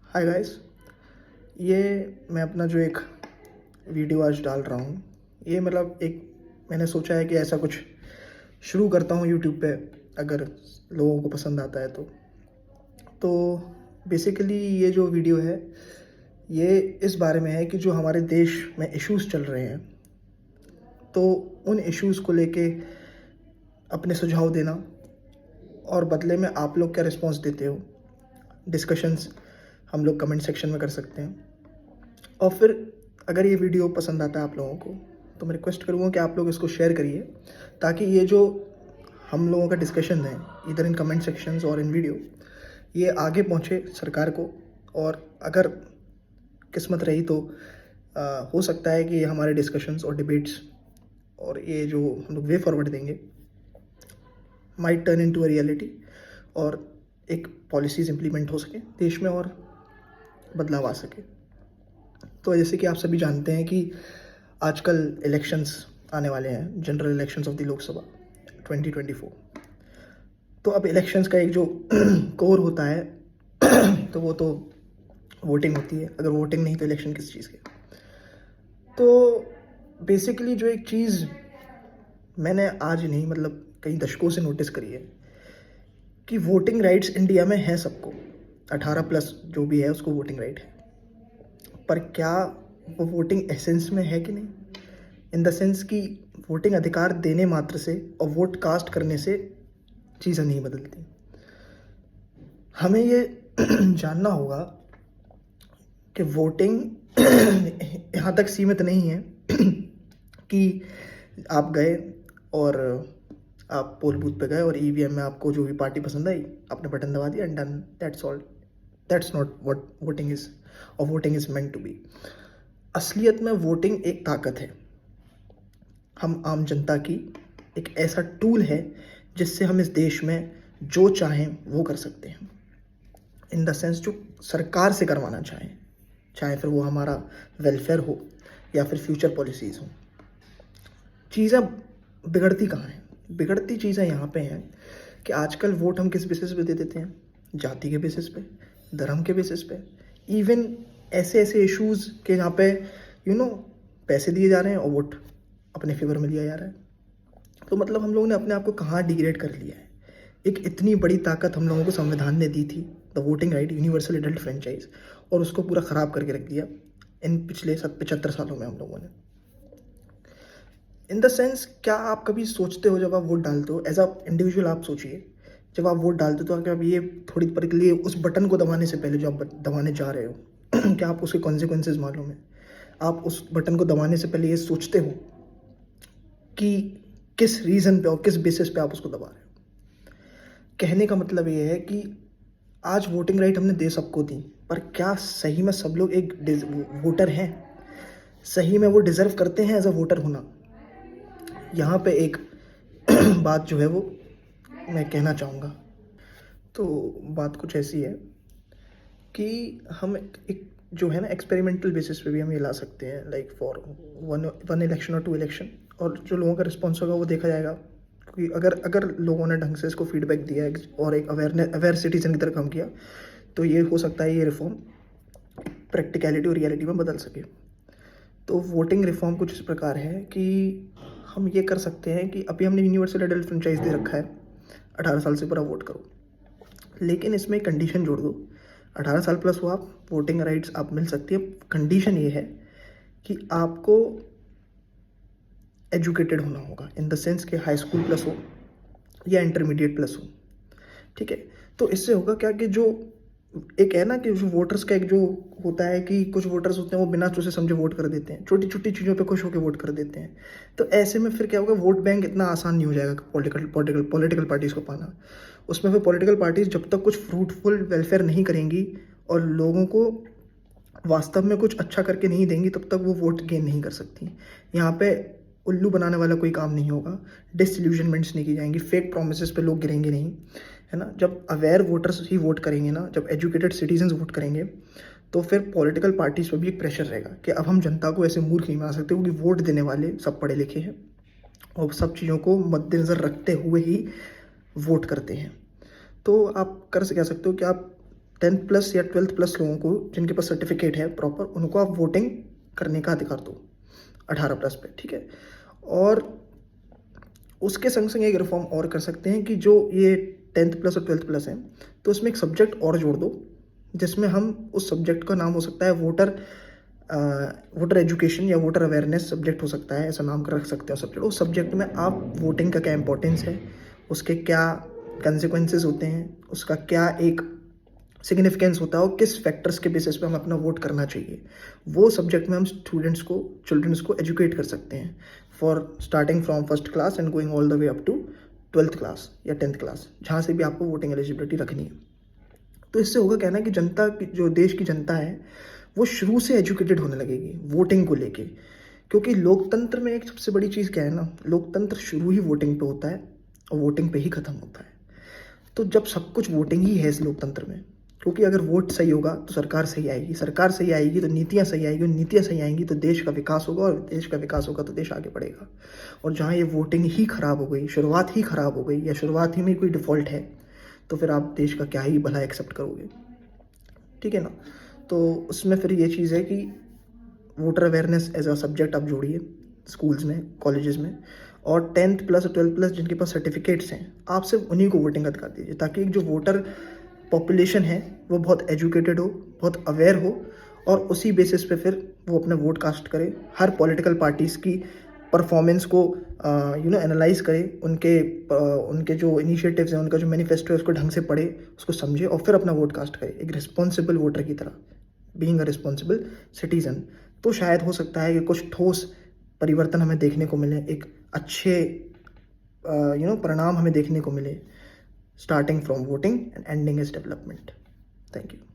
Hi guys, ये मैं अपना जो एक वीडियो आज डाल रहा हूँ, ये मतलब एक मैंने सोचा है कि ऐसा कुछ शुरू करता हूँ यूट्यूब पे, अगर लोगों को पसंद आता है तो बेसिकली ये जो वीडियो है ये इस बारे में है कि जो हमारे देश में इश्यूज़ चल रहे हैं, तो उन इश्यूज़ को लेके अपने सुझाव देना और बदले में आप लोग क्या रिस्पॉन्स देते हो, डिस्कशंस हम लोग कमेंट सेक्शन में कर सकते हैं। और फिर अगर ये वीडियो पसंद आता है आप लोगों को, तो मैं रिक्वेस्ट करूँगा कि आप लोग इसको शेयर करिए, ताकि ये जो हम लोगों का डिस्कशन है इधर इन कमेंट सेक्शंस और इन वीडियो, ये आगे पहुँचे सरकार को। और अगर किस्मत रही तो हो सकता है कि ये हमारे डिस्कशंस और डिबेट्स और ये जो हम लोग वे फॉरवर्ड देंगे might turn into a reality, और एक पॉलिसीज़ इम्प्लीमेंट हो सके देश में और बदलाव आ सके। तो जैसे कि आप सभी जानते हैं कि आजकल इलेक्शंस आने वाले हैं, general elections of the Lok Sabha 2024। तो अब इलेक्शंस का एक जो कोर होता है तो वो तो वोटिंग होती है। अगर वोटिंग नहीं तो इलेक्शन किस चीज़ के। तो बेसिकली जो एक चीज़ मैंने आज नहीं मतलब कई दशकों से नोटिस करी है कि वोटिंग राइट्स इंडिया में है सबको, 18+ जो भी है उसको वोटिंग राइट है, पर क्या वो वोटिंग एसेंस में है कि नहीं, इन द सेंस कि वोटिंग अधिकार देने मात्र से और वोट कास्ट करने से चीज़ें नहीं बदलती। हमें ये जानना होगा कि वोटिंग यहाँ तक सीमित नहीं है कि आप गए और आप पोल बूथ पे गए और ईवीएम में आपको जो भी पार्टी पसंद आई, आपने बटन दबा दिया and done, that's all. That's not what voting is, और voting is meant to be. असलियत में वोटिंग एक ताकत है, हम आम जनता की एक ऐसा टूल है जिससे हम इस देश में जो चाहें वो कर सकते हैं। इन द सेंस जो सरकार से करवाना चाहें, चाहे फिर वो हमारा वेलफेयर हो या फिर फ्यूचर पॉलिसीज़ हो। चीज़ें बिगड़ती कहाँ हैं? बिगड़ती चीज़ें यहाँ पे हैं कि आजकल वोट हम किस बेसिस पे दे देते हैं, जाति के बेसिस पे, धर्म के बेसिस पे, इवन ऐसे ऐसे इश्यूज़ के जहाँ पे पैसे दिए जा रहे हैं और वोट अपने फेवर में लिया जा रहा है। तो मतलब हम लोगों ने अपने आप को कहाँ डिग्रेड कर लिया है। एक इतनी बड़ी ताकत हम लोगों को संविधान ने दी थी, the voting right, universal adult franchise, और उसको पूरा ख़राब करके रख दिया इन पिछले 75 सालों में हम लोगों ने। इन द सेंस, क्या आप कभी सोचते हो जब आप वोट डालते हो, एज अ इंडिविजुअल आप सोचिए, जब आप वोट डालते हो तो क्या आप ये थोड़ी पल के लिए उस बटन को दबाने से पहले जो आप दबाने जा रहे हो क्या आप उसके कॉन्सिक्वेंसेज मालूम है? आप उस बटन को दबाने से पहले ये सोचते हो कि किस रीज़न पे और किस बेसिस पे आप उसको दबा रहे हो? कहने का मतलब ये है कि आज वोटिंग राइट हमने दे सबको दी, पर क्या सही में सब लोग एक वोटर हैं? सही में वो डिज़र्व करते हैं एज अ वोटर होना? यहाँ पे एक बात जो है वो मैं कहना चाहूँगा। तो बात कुछ ऐसी है कि हम एक जो है ना एक्सपेरिमेंटल बेसिस पे भी हम ये ला सकते हैं, लाइक फॉर वन इलेक्शन और 2 इलेक्शन, और जो लोगों का रिस्पॉन्स होगा वो देखा जाएगा। क्योंकि अगर लोगों ने ढंग से इसको फीडबैक दिया है और एक अवेयर सिटीजन की तरह काम किया, तो ये हो सकता है ये रिफॉर्म प्रैक्टिकलिटी और रियलिटी में बदल सके। तो वोटिंग रिफॉर्म कुछ इस प्रकार है कि हम ये कर सकते हैं कि अभी हमने यूनिवर्सल एडल्ट फ्रेंचाइज दे रखा है, 18 साल से पूरा वोट करो, लेकिन इसमें कंडीशन जोड़ दो, 18 साल प्लस हो आप, वोटिंग राइट्स आप मिल सकती है। कंडीशन ये है कि आपको एजुकेटेड होना होगा, इन द सेंस कि हाई स्कूल प्लस हो या इंटरमीडिएट प्लस हो, ठीक है। तो इससे होगा क्या कि जो एक है ना कि जो वोटर्स का एक जो होता है कि कुछ वोटर्स होते हैं वो बिना सोचे समझे वोट कर देते हैं, छोटी छोटी चीज़ों पे खुश होकर वोट कर देते हैं। तो ऐसे में फिर क्या होगा, वोट बैंक इतना आसान नहीं हो जाएगा पॉलिटिकल पार्टीज़ को पाना। उसमें फिर पॉलिटिकल पार्टीज़ जब तक कुछ फ्रूटफुल वेलफेयर नहीं करेंगी और लोगों को वास्तव में कुछ अच्छा करके नहीं देंगी, तब तक वो वोट गेन नहीं कर सकती। यहाँ पे उल्लू बनाने वाला कोई काम नहीं होगा, डिसइल्यूजनमेंट्स नहीं की जाएंगी, फेक प्रोमिसेस पे लोग गिरेंगे नहीं, है ना। जब अवेयर वोटर्स ही वोट करेंगे ना, जब एजुकेटेड सिटीजन्स वोट करेंगे, तो फिर पॉलिटिकल पार्टीज पर भी एक प्रेशर रहेगा कि अब हम जनता को ऐसे मूर्ख नहीं बना सकते, क्योंकि वोट देने वाले सब पढ़े लिखे हैं और सब चीज़ों को मद्देनज़र रखते हुए ही वोट करते हैं। तो आप कर क्या सकते हो कि आप 10+ या 12+ लोगों को जिनके पास सर्टिफिकेट है प्रॉपर, उनको आप वोटिंग करने का अधिकार दो 18+ पे, ठीक है। और उसके संग संग एक रिफॉर्म और कर सकते हैं कि जो ये 10+ और 12+ हैं, तो उसमें एक सब्जेक्ट और जोड़ दो, जिसमें हम उस सब्जेक्ट का नाम हो सकता है वोटर एजुकेशन या वोटर अवेयरनेस सब्जेक्ट हो सकता है, ऐसा नाम कर रख सकते हैं सब्जेक्ट। उस सब्जेक्ट में आप वोटिंग का क्या इंपॉर्टेंस है, उसके क्या कंसिक्वेंसेस होते हैं, उसका क्या एक सिग्निफिकेंस होता है और किस फैक्टर्स के बेसिस पे हमें अपना वोट करना चाहिए, वो सब्जेक्ट में हम चिल्ड्रंस को एजुकेट कर सकते हैं for starting from first class and going all the way up to 12th class या 10th क्लास, जहाँ से भी आपको वोटिंग एलिजिबिलिटी रखनी है। तो इससे होगा क्या ना कि जनता की, जो देश की जनता है, वो शुरू से एजुकेटेड होने लगेगी वोटिंग को लेके। क्योंकि लोकतंत्र में एक सबसे बड़ी चीज़ क्या है ना, लोकतंत्र शुरू ही वोटिंग पे होता है और वोटिंग पे ही ख़त्म होता है। तो जब सब कुछ वोटिंग ही है इस लोकतंत्र में, क्योंकि अगर वोट सही होगा तो सरकार सही आएगी, सरकार सही आएगी तो नीतियाँ सही आएगी, और नीतियाँ सही आएंगी तो देश का विकास होगा, और देश का विकास होगा तो देश आगे बढ़ेगा। और जहाँ ये वोटिंग ही ख़राब हो गई, शुरुआत ही ख़राब हो गई, या शुरुआत ही में कोई डिफ़ॉल्ट है, तो फिर आप देश का क्या ही भला एक्सेप्ट करोगे, ठीक है ना। तो उसमें फिर ये चीज़ है कि voter awareness as a subject आप जोड़िए स्कूल्स में, कॉलेजेस में, और 10+ और 12+ जिनके पास सर्टिफिकेट्स हैं, आप सिर्फ उन्हीं को वोटिंग अधिकार दीजिए, ताकि जो वोटर पॉपुलेशन है वो बहुत एजुकेटेड हो, बहुत अवेयर हो, और उसी बेसिस पे फिर वो अपना वोट कास्ट करे। हर पॉलिटिकल पार्टीज़ की परफॉर्मेंस को एनालाइज करे, उनके जो इनिशिएटिव्स हैं, उनका जो मैनिफेस्टो है, उसको ढंग से पढ़े, उसको समझे, और फिर अपना वोट कास्ट करे एक रिस्पॉन्सिबल वोटर की तरह, बीइंग अ रिस्पॉन्सिबल सिटीजन। तो शायद हो सकता है कि कुछ ठोस परिवर्तन हमें देखने को मिले, एक अच्छे परिणाम हमें देखने को मिले, starting from voting and ending as development. Thank you.